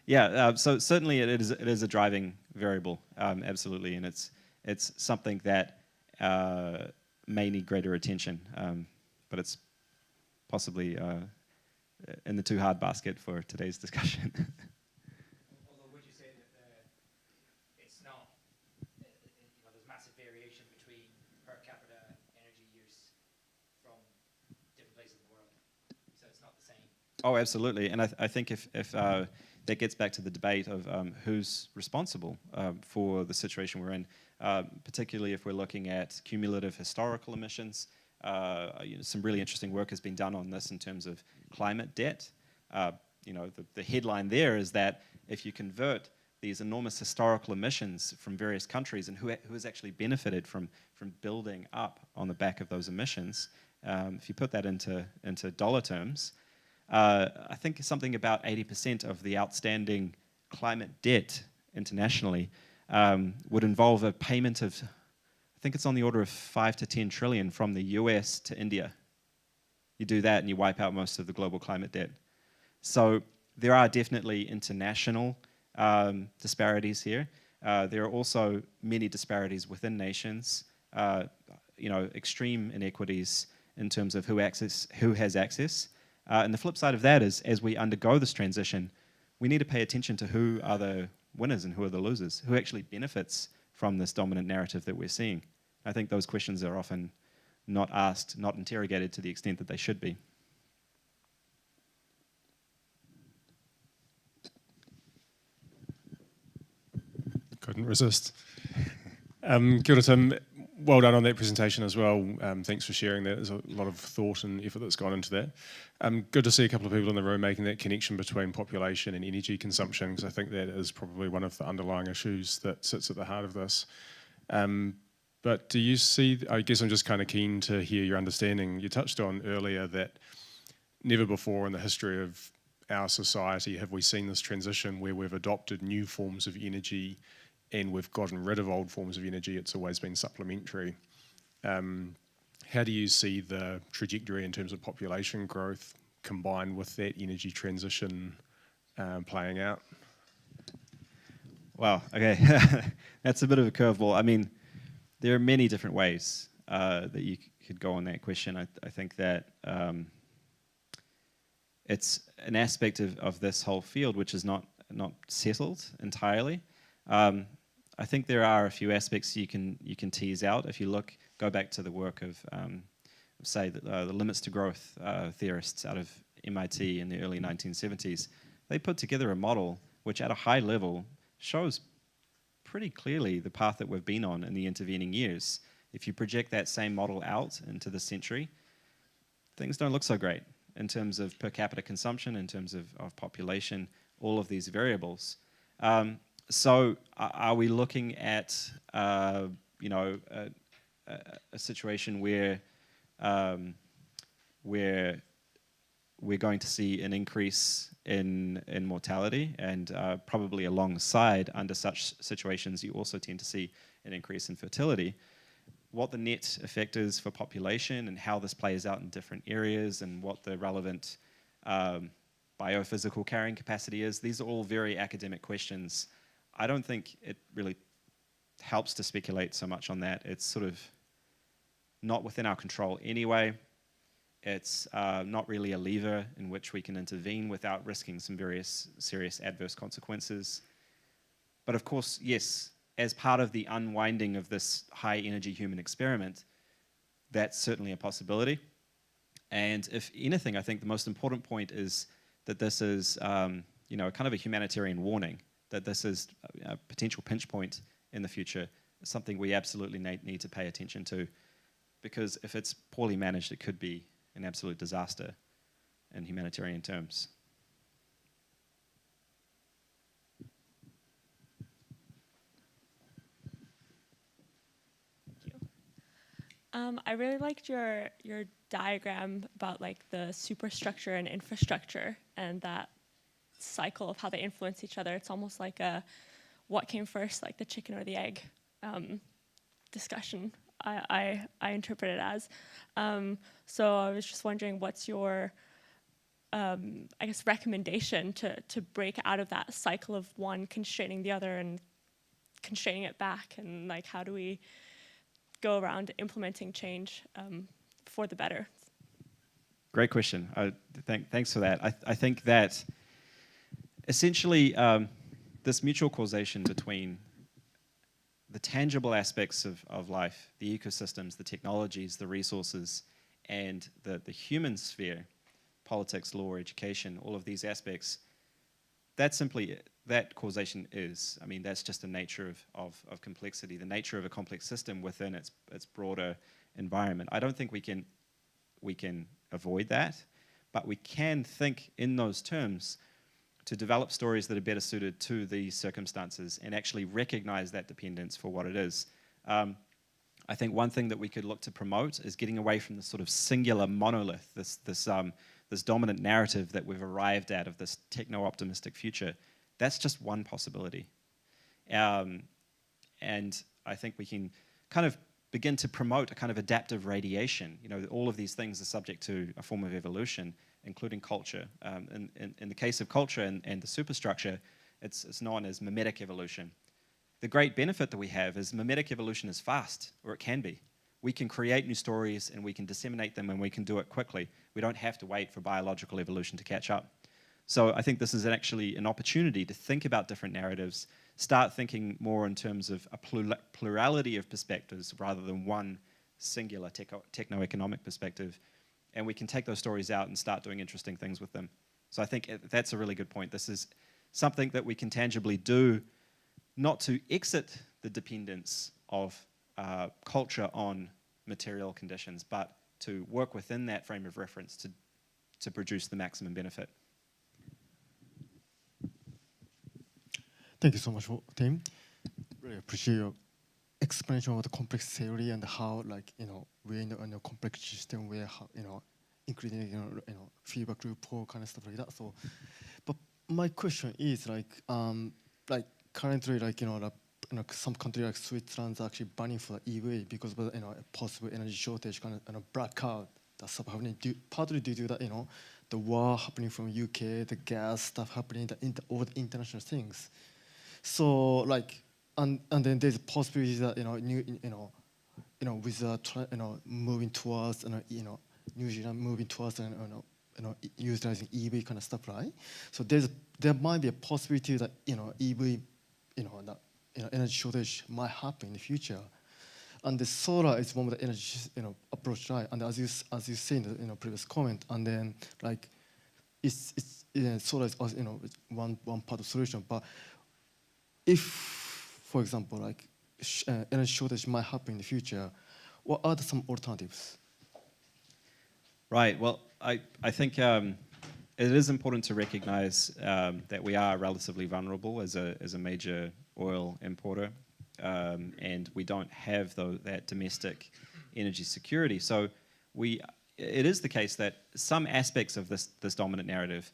yeah. So certainly it is a driving variable, absolutely, and it's something that may need greater attention, but it's possibly in the too hard basket for today's discussion. Although would you say that it's not, there's massive variation between per capita energy use from different places in the world, so it's not the same? Oh, absolutely, and I think if that gets back to the debate of who's responsible for the situation we're in, particularly if we're looking at cumulative historical emissions. Some really interesting work has been done on this in terms of climate debt. The headline there is that if you convert these enormous historical emissions from various countries, and who has actually benefited from building up on the back of those emissions, if you put that into dollar terms, I think something about 80% of the outstanding climate debt internationally would involve a payment of, I think it's on the order of 5 to 10 trillion from the US to India. You do that and you wipe out most of the global climate debt. So there are definitely international disparities here. There are also many disparities within nations, extreme inequities in terms of who has access. And the flip side of that is, as we undergo this transition, we need to pay attention to who are the winners and who are the losers, who actually benefits from this dominant narrative that we're seeing. I think those questions are often not asked, not interrogated to the extent that they should be. Couldn't resist. Kia ora, Tim. Well done on that presentation as well. Thanks for sharing that. There's a lot of thought and effort that's gone into that. Good to see a couple of people in the room making that connection between population and energy consumption, because I think that is probably one of the underlying issues that sits at the heart of this. But do you see, I guess I'm just kind of keen to hear your understanding. You touched on earlier that never before in the history of our society have we seen this transition where we've adopted new forms of energy and we've gotten rid of old forms of energy. It's always been supplementary. How do you see the trajectory in terms of population growth combined with that energy transition playing out? Wow, okay. That's a bit of a curveball. I mean, there are many different ways that you could go on that question. I think that it's an aspect of this whole field which is not settled entirely. I think there are a few aspects you can tease out. If you go back to the work of, say, the limits to growth theorists out of MIT in the early 1970s, they put together a model which at a high level shows pretty clearly the path that we've been on in the intervening years. If you project that same model out into the century, things don't look so great in terms of per capita consumption, in terms of population, all of these variables. So are we looking at a situation where we're going to see an increase in mortality, and probably alongside, under such situations, you also tend to see an increase in fertility? What the net effect is for population and how this plays out in different areas and what the relevant biophysical carrying capacity is, these are all very academic questions. I don't think it really helps to speculate so much on that. It's sort of not within our control anyway. It's not really a lever in which we can intervene without risking some various serious adverse consequences. But of course, yes, as part of the unwinding of this high energy human experiment, that's certainly a possibility. And if anything, I think the most important point is that this is kind of a humanitarian warning, that this is a potential pinch point in the future, something we absolutely need to pay attention to, because if it's poorly managed, it could be an absolute disaster in humanitarian terms. I really liked your diagram about like the superstructure and infrastructure and that cycle of how they influence each other. It's almost like a what came first, like the chicken or the egg discussion. I interpret it as. So I was just wondering, what's your recommendation to break out of that cycle of one constraining the other and constraining it back, and like how do we go around implementing change for the better? Great question. Thanks for that. I think that essentially this mutual causation between the tangible aspects of life, the ecosystems, the technologies, the resources, and the human sphere, politics, law, education, all of these aspects, that causation is. I mean, that's just the nature of complexity, the nature of a complex system within its broader environment. I don't think we can avoid that, but we can think in those terms to develop stories that are better suited to these circumstances and actually recognize that dependence for what it is. I think one thing that we could look to promote is getting away from this sort of singular monolith, this dominant narrative that we've arrived at of this techno-optimistic future. That's just one possibility. And I think we can kind of begin to promote a kind of adaptive radiation. You know, all of these things are subject to a form of evolution, including culture. In the case of culture and the superstructure, it's known as mimetic evolution. The great benefit that we have is mimetic evolution is fast, or it can be. We can create new stories and we can disseminate them, and we can do it quickly. We don't have to wait for biological evolution to catch up. So I think this is actually an opportunity to think about different narratives, start thinking more in terms of a plurality of perspectives rather than one singular techno-economic perspective. And we can take those stories out and start doing interesting things with them. So I think that's a really good point. This is something that we can tangibly do, not to exit the dependence of culture on material conditions, but to work within that frame of reference to produce the maximum benefit. Thank you so much, Tim. Really appreciate your explanation of the complex theory and how, like, we're in a complex system where, including, feedback loop or kind of stuff like that. So, but my question is, currently, some country like Switzerland is actually banning for EV because of a possible energy shortage, kind of blackout that's happening partly due to that, the war happening from UK, the gas stuff happening, over the international things. So and then there's a possibility that with moving towards New Zealand moving towards utilizing EV kind of stuff, right? So there might be a possibility that EV that energy shortage might happen in the future, and the solar is one of the energy approach, right? And as you say in the previous comment, and then it's yeah, solar is also, it's one part of solution. But if, for example, like energy shortage might happen in the future, what are some alternatives? Right. Well, I think it is important to recognize that we are relatively vulnerable as a major oil importer, and we don't have that domestic energy security. So it is the case that some aspects of this dominant narrative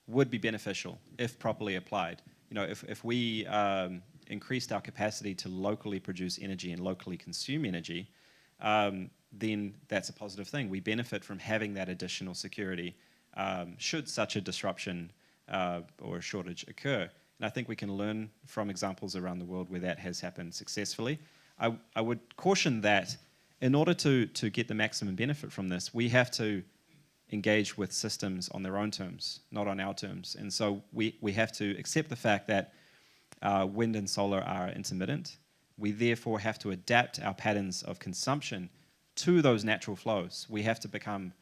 would be beneficial if properly applied. If we increased our capacity to locally produce energy and locally consume energy, then that's a positive thing. We benefit from having that additional security should such a disruption or a shortage occur. And I think we can learn from examples around the world where that has happened successfully. I would caution that in order to get the maximum benefit from this, we have to engage with systems on their own terms, not on our terms. And so we have to accept the fact that wind and solar are intermittent. We therefore have to adapt our patterns of consumption to those natural flows. We have to become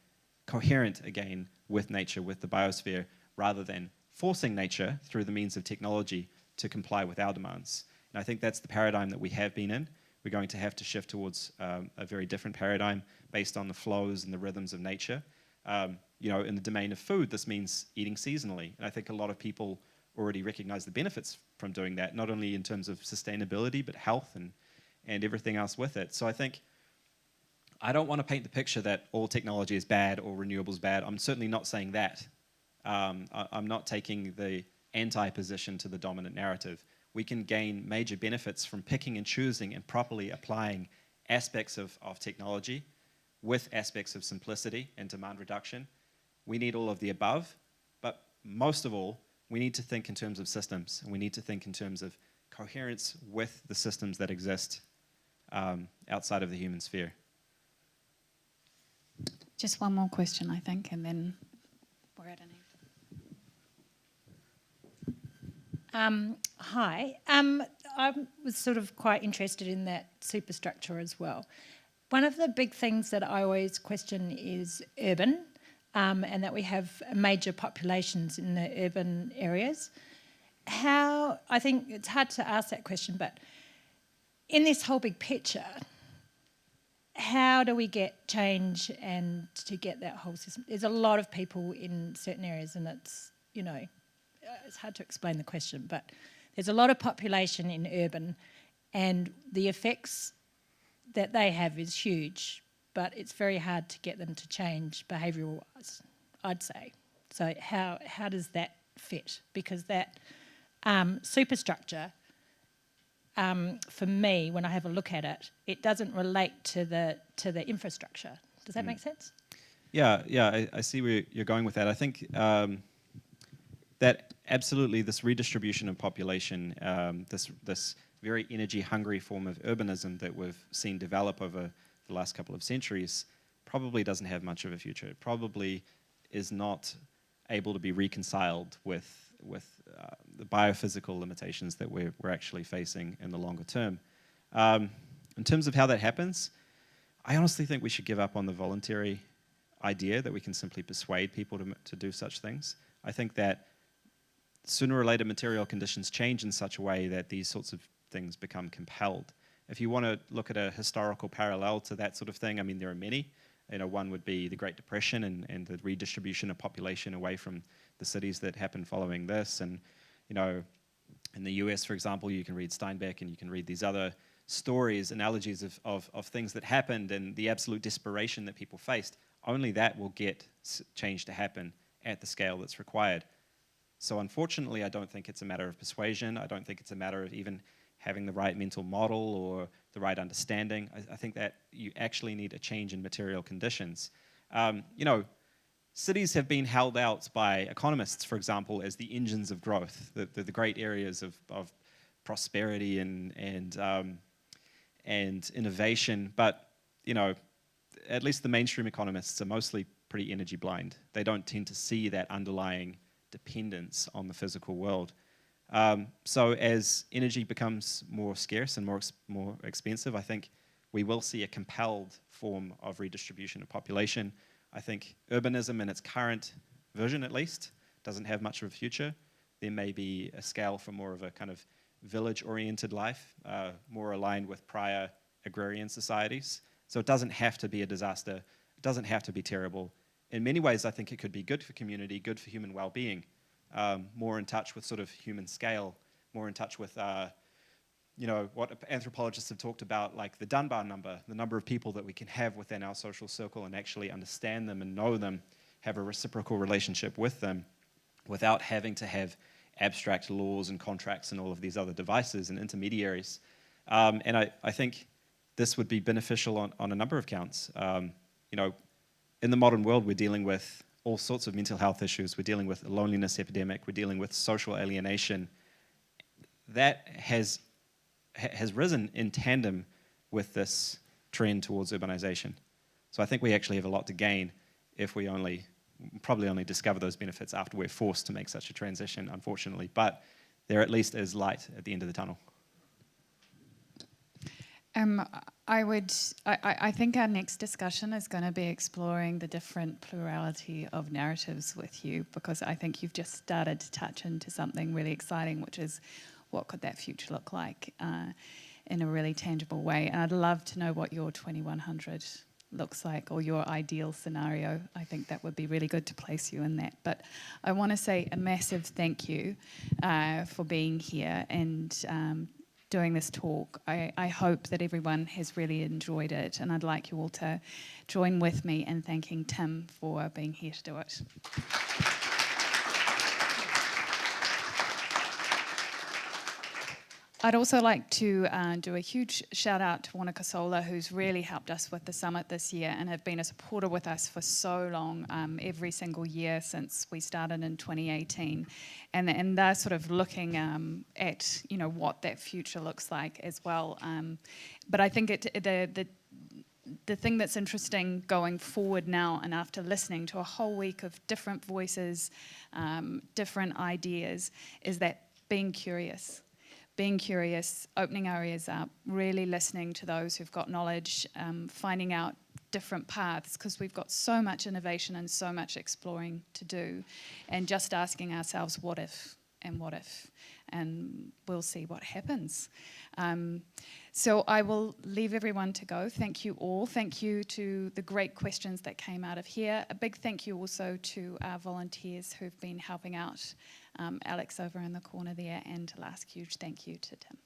coherent again with nature, with the biosphere, rather than forcing nature through the means of technology to comply with our demands. And I think that's the paradigm that we have been in. We're going to have to shift towards a very different paradigm based on the flows and the rhythms of nature. In the domain of food, this means eating seasonally. And I think a lot of people already recognize the benefits from doing that, not only in terms of sustainability, but health and everything else with it. So I think I don't want to paint the picture that all technology is bad or renewables bad. I'm certainly not saying that. I'm not taking the anti-position to the dominant narrative. We can gain major benefits from picking and choosing and properly applying aspects of technology with aspects of simplicity and demand reduction. We need all of the above, but most of all, we need to think in terms of systems, and we need to think in terms of coherence with the systems that exist outside of the human sphere. Just one more question, I think, and then we're at an end. Hi. I was sort of quite interested in that superstructure as well. One of the big things that I always question is urban, and that we have major populations in the urban areas. I think it's hard to ask that question, but in this whole big picture, how do we get change and to get that whole system? There's a lot of people in certain areas, and it's hard to explain the question, but there's a lot of population in urban, and the effects that they have is huge, but it's very hard to get them to change behavioural-wise, I'd say. So how does that fit? Because that superstructure, for me, when I have a look at it, it doesn't relate to the infrastructure. Does that make sense? Yeah, I see where you're going with that. I think that absolutely this redistribution of population, this very energy-hungry form of urbanism that we've seen develop over the last couple of centuries probably doesn't have much of a future. It probably is not able to be reconciled with the biophysical limitations that we're actually facing in the longer term. In terms of how that happens, I honestly think we should give up on the voluntary idea that we can simply persuade people to do such things. I think that sooner or later material conditions change in such a way that these sorts of things become compelled. If you want to look at a historical parallel to that sort of thing, I mean, there are many. One would be the Great Depression and the redistribution of population away from the cities that happened following this. And, in the US, for example, you can read Steinbeck and you can read these other stories, analogies of things that happened and the absolute desperation that people faced. Only that will get change to happen at the scale that's required. So unfortunately, I don't think it's a matter of persuasion. I don't think it's a matter of even having the right mental model or the right understanding. I think that you actually need a change in material conditions. Cities have been held out by economists, for example, as the engines of growth, the great areas of prosperity and innovation. But, at least the mainstream economists are mostly pretty energy blind. They don't tend to see that underlying dependence on the physical world. So as energy becomes more scarce and more expensive, I think we will see a compelled form of redistribution of population. I think urbanism in its current vision at least doesn't have much of a future. There may be a scale for more of a kind of village-oriented life, more aligned with prior agrarian societies. So it doesn't have to be a disaster. It doesn't have to be terrible. In many ways, I think it could be good for community, good for human well-being, more in touch with sort of human scale, more in touch with what anthropologists have talked about, like the Dunbar number, the number of people that we can have within our social circle and actually understand them and know them, have a reciprocal relationship with them without having to have abstract laws and contracts and all of these other devices and intermediaries. And I think this would be beneficial on a number of counts. In the modern world, we're dealing with all sorts of mental health issues. We're dealing with a loneliness epidemic. We're dealing with social alienation. That has risen in tandem with this trend towards urbanization. So I think we actually have a lot to gain if we probably only discover those benefits after we're forced to make such a transition, unfortunately. But there at least is light at the end of the tunnel. I think our next discussion is going to be exploring the different plurality of narratives with you, because I think you've just started to touch into something really exciting, which is what could that future look like in a really tangible way. And I'd love to know what your 2100 looks like, or your ideal scenario. I think that would be really good to place you in that. But I want to say a massive thank you for being here and doing this talk. I hope that everyone has really enjoyed it, and I'd like you all to join with me in thanking Tim for being here to do it. I'd also like to do a huge shout out to Wanaka Solar, who's really helped us with the summit this year and have been a supporter with us for so long, every single year since we started in 2018. And they're sort of looking at what that future looks like as well. But I think the thing that's interesting going forward now, and after listening to a whole week of different voices, different ideas, is that being curious, opening our ears up, really listening to those who've got knowledge, finding out different paths, because we've got so much innovation and so much exploring to do, and just asking ourselves what if, and we'll see what happens. So I will leave everyone to go. Thank you all. Thank you to the great questions that came out of here. A big thank you also to our volunteers who've been helping out, Alex over in the corner there, and a last huge thank you to Tim.